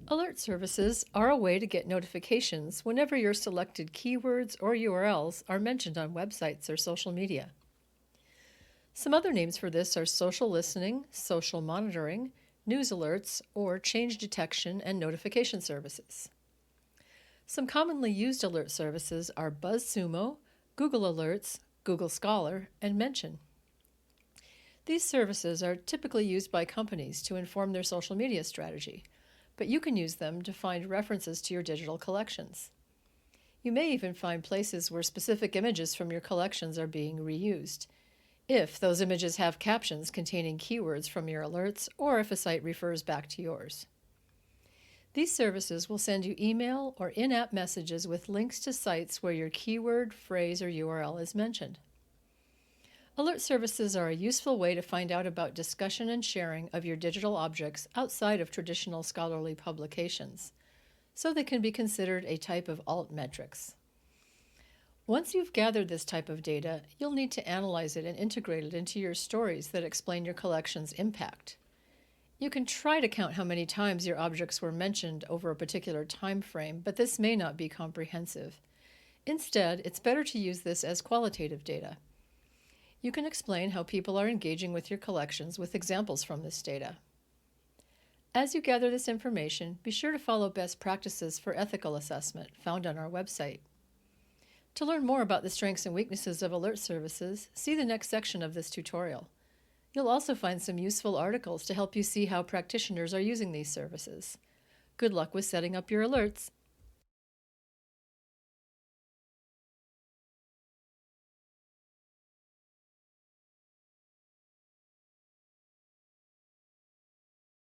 Alert services are a way to get notifications whenever your selected keywords or URLs are mentioned on websites or social media. Some other names for this are social listening, social monitoring, news alerts, or change detection and notification services. Some commonly used alert services are BuzzSumo, Google Alerts, Google Scholar, and Mention. These services are typically used by companies to inform their social media strategy, but you can use them to find references to your digital collections. You may even find places where specific images from your collections are being reused, if those images have captions containing keywords from your alerts or if a site refers back to yours. These services will send you email or in-app messages with links to sites where your keyword, phrase, or URL is mentioned. Alert services are a useful way to find out about discussion and sharing of your digital objects outside of traditional scholarly publications, so they can be considered a type of altmetrics. Once you've gathered this type of data, you'll need to analyze it and integrate it into your stories that explain your collection's impact. You can try to count how many times your objects were mentioned over a particular time frame, but this may not be comprehensive. Instead, it's better to use this as qualitative data. You can explain how people are engaging with your collections with examples from this data. As you gather this information, be sure to follow best practices for ethical assessment found on our website. To learn more about the strengths and weaknesses of alert services, see the next section of this tutorial. You'll also find some useful articles to help you see how practitioners are using these services. Good luck with setting up your alerts.